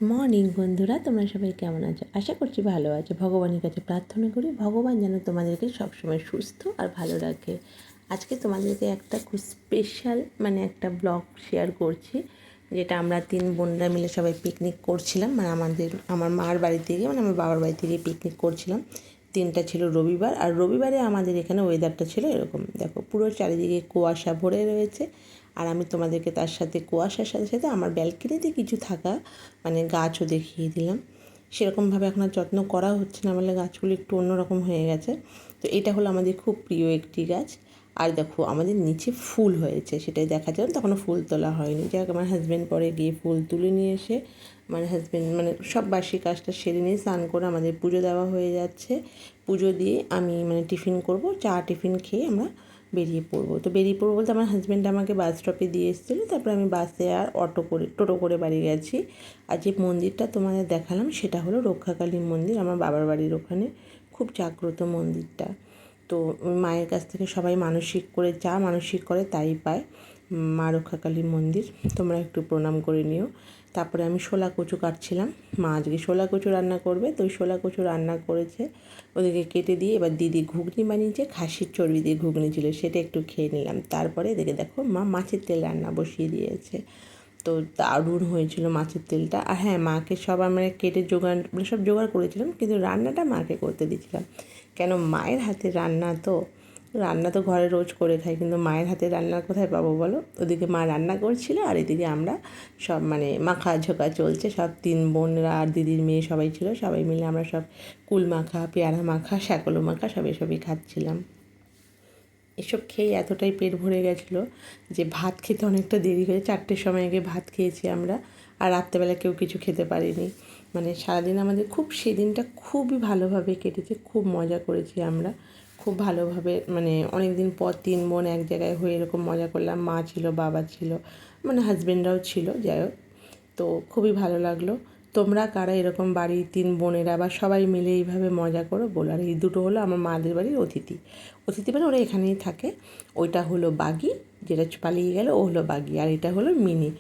Morning বন্ধুরা, তোমরা সবাই কেমন আছো? আশা করছি ভালো আছো। ভগবানের কাছে প্রার্থনা করি ভগবান যেন তোমাদেরকে সবসময় সুস্থ আর ভালো রাখে। আজকে তোমাদেরকে একটা খুব স্পেশাল একটা ব্লগ শেয়ার করছি, যেটা আমরা 3 বোনরা মিলে সবাই পিকনিক করছিলাম। আমার মার বাড়ি থেকে আমার বাবার বাড়ি থেকে পিকনিক করছিলাম। দিনটা ছিল রবিবার, আর রবিবারে আমাদের এখানে ওয়েদারটা ছিল এরকম। দেখো, পুরো চারিদিকে কুয়াশা ভরে রয়েছে। আর আমি তোমাদেরকে তার সাথে কুয়াশার সাথে সাথে আমার ব্যালকনিতে কিছু থাকা গাছও দেখিয়ে দিলাম। সেরকমভাবে এখন আর যত্ন করা হচ্ছে না, বলে গাছগুলো একটু অন্যরকম হয়ে গেছে। তো এটা হলো আমাদের খুব প্রিয় একটি গাছ। আর দেখো, আমাদের নিচে ফুল হয়েছে, সেটাই দেখা যায়। তখনও ফুল তোলা হয়নি। যাক, আমার হাজব্যান্ড পরে গিয়ে ফুল তুলে নিয়ে এসে আমার হাজব্যান্ড সব বাসি কাজটা সেরে নিয়ে স্নান করে আমাদের পুজো দেওয়া হয়ে যাচ্ছে। পুজো দিয়ে আমি টিফিন করব, চা টিফিন খেয়ে আমরা বেরিয়ে পড়বো। তো বেরিয়ে পড়বো বলতে আমার হাজব্যান্ড আমাকে বাস স্টপে দিয়ে এসেছিলো। তারপরে আমি বাসে আর টোটো করে বাড়ি গেছি। আর যে মন্দিরটা তোমাদের দেখালাম সেটা হলো রক্ষাকালী মন্দির, আমার বাবার বাড়ির ওখানে। খুব জাগ্রত মন্দিরটা। তো মায়ের কাছ থেকে সবাই মানসিক করে যা মানসিক করে তাই পায়। মা রক্ষাকালী মন্দির, তোমরা একটু প্রণাম করে নিও। তারপরে আমি শোলা কচু কাটছিলাম। মা আজকে শোলা কচু রান্না করবে, তো ওই শোলা কচু রান্না করেছে। ওদেরকে কেটে দিয়ে এবার দিদি ঘুগনি বানিয়েছে, খাসির চর্বি দিয়ে ঘুগনি ছিল, সেটা একটু খেয়ে নিলাম। তারপরে এদিকে দেখো, মা মাছের তেল রান্না বসিয়ে দিয়েছে। তো দারুণ হয়েছিল মাছের তেলটা। আর হ্যাঁ, মাকে সব আমরা কেটে সব জোগাড় করেছিলাম, কিন্তু রান্নাটা মাকে করতে দিয়েছিলাম। কেন, মায়ের হাতের রান্না তো ঘরে রোজ করে খাই, কিন্তু মায়ের হাতের রান্না কোথায় পাবো বলো? ওদিকে মা রান্না করছিল, আর এদিকে আমরা সব মাখা ঝোঁকা চলছে। সব 3 বোনরা আর দিদির মেয়ে সবাই ছিল, সবাই মিলে আমরা সব কুল মাখা, পেয়ারা মাখা, শ্যাকলো মাখা সবই খাচ্ছিলাম। এসব খেয়ে এতটাই পেট ভরে গেছিলো যে ভাত খেতে অনেকটা দেরি হয়ে 4টের সময় আগে ভাত খেয়েছি আমরা। আর রাত্রেবেলা কেউ কিছু খেতে পারিনি। সারাদিন আমাদের সেদিনটা খুবই ভালোভাবে কেটেছে। খুব মজা করেছি আমরা, খুব ভালোভাবে। অনেক দিন পর 3 বোন এক জায়গায় হয়ে এরকম মজা করলাম। মা ছিল, বাবা ছিল, হাজব্যান্ডরাও ছিল, যাই হোক। তো খুবই ভালো লাগলো। তোমরা কারা এরকম বাড়ির 3 বোনেরা বা সবাই মিলে এইভাবে মজা করো বলো। আর এই দুটো হলো আমার মাদের বাড়ির অতিথি। ওরা এখানেই থাকে। ওইটা হলো বাগি, যেটা পালিয়ে গেল ও হলো বাগি। আর এটা হলো মিনি।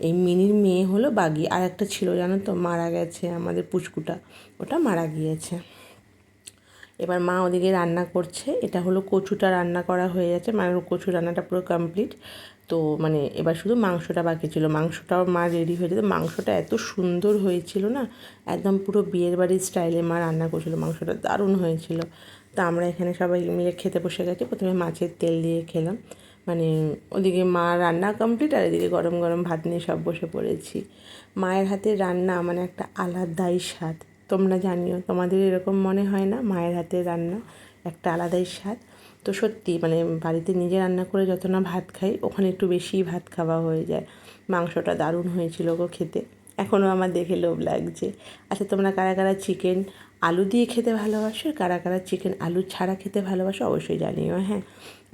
এই মিনির মেয়ে হলো বাগি। আর একটা ছিল, জানো তো, মারা গেছে, আমাদের পুচকুটা, ওটা মারা গিয়েছে। এবার মা ওদিকে রান্না করছে। এটা হলো কচুটা রান্না করা হয়ে গেছে, কচু রান্নাটা পুরো কমপ্লিট। তো এবার শুধু মাংসটা বাকি ছিল। মাংসটাও মা রেডি হয়ে যেত। মাংসটা এত সুন্দর হয়েছিল না, একদম পুরো বিয়ের বাড়ির স্টাইলে মা রান্না করছিল। মাংসটা দারুণ হয়েছিল। তা আমরা এখানে সবাই মিলে খেতে বসে গেছি। প্রথমে মাছের তেল দিয়ে খেলাম। ওদিকে মা রান্না কমপ্লিট, আর এদিকে গরম গরম ভাত নিয়ে সব বসে পড়েছি। মায়ের হাতের রান্না একটা আলাদাই স্বাদ। তোমরা জানিও, তোমাদের এরকম মনে হয় না? মায়ের হাতের রান্না একটা আলাদাই স্বাদ। তো সত্যি বাড়িতে নিজে রান্না করে যত না ভাত খাই, ওখানে একটু বেশিই ভাত খাওয়া হয়ে যায়। মাংসটা দারুণ হয়েছিল গো খেতে। এখনও আমার দেখে লোভ লাগছে। আচ্ছা, তোমরা কারা কারা চিকেন আলু দিয়ে খেতে ভালোবাসো, কারা কারা চিকেন আলু ছাড়া খেতে ভালোবাসো, অবশ্যই জানিও। হ্যাঁ,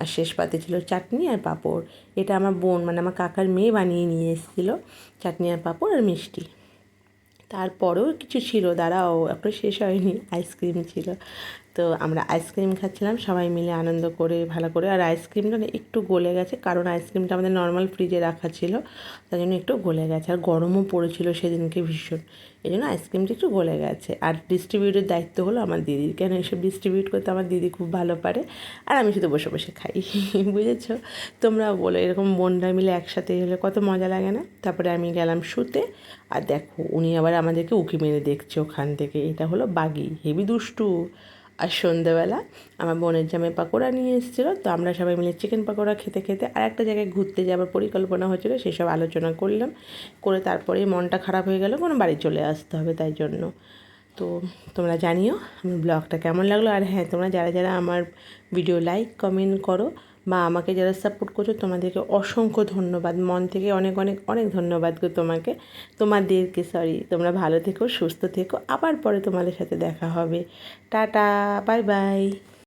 আর শেষ পাতে ছিল চাটনি আর পাঁপড়। এটা আমার বোন আমার কাকার মেয়ে বানিয়ে নিয়ে এসেছিলো, চাটনি আর পাঁপড় আর মিষ্টি। তারপরেও কিছু ছিল, দাঁড়াও, এখন শেষ হয়নি, আইসক্রিম ছিল। তো আমরা আইসক্রিম খাচ্ছিলাম সবাই মিলে আনন্দ করে, ভালো করে। আর আইসক্রিমটা না একটু গলে গেছে, কারণ আইসক্রিমটা আমাদের নর্মাল ফ্রিজে রাখা ছিল, তাই জন্য একটু গলে গেছে। আর গরমও পড়েছিল সেদিনকে ভীষণ, এই জন্য আইসক্রিমটা একটু গলে গেছে। আর ডিস্ট্রিবিউটের দায়িত্ব হলো আমার দিদির, কেন এসব ডিস্ট্রিবিউট করতে আমার দিদি খুব ভালো পারে, আর আমি শুধু বসে বসে খাই। বুঝেছো? তোমরাও বলো, এরকম বোনরা মিলে একসাথে হলে কত মজা লাগে না? তারপরে আমি গেলাম শুতে। আর দেখো, উনি আবার আমাদেরকে উঁকি মেরে দেখছে ওখান থেকে। এটা হলো বাগি, হেবি দুষ্টু। আর সন্ধ্যেবেলা আমার বোনের জামাই পাকোড়া নিয়ে এসেছিলো, তো আমরা সবাই মিলে চিকেন পাকোড়া খেতে খেতে আর একটা জায়গায় ঘুরতে যাওয়ার পরিকল্পনা হচ্ছিলো, সেসব আলোচনা করলাম। করে তারপরে মনটা খারাপ হয়ে গেল, বাড়ি চলে আসতে হবে, তাই জন্য। তো তোমরা জানিও আমার ব্লগটা কেমন লাগলো। আর হ্যাঁ, তোমরা যারা যারা আমার ভিডিও লাইক কমেন্ট করো বা আমাকে যারা সাপোর্ট করছো, তোমাদেরকে অসংখ্য ধন্যবাদ, মন থেকে অনেক অনেক অনেক ধন্যবাদ গো তোমাদেরকে। তোমরা ভালো থেকো, সুস্থ থেকো। আবার পরে তোমাদের সাথে দেখা হবে। Tata, bye bye.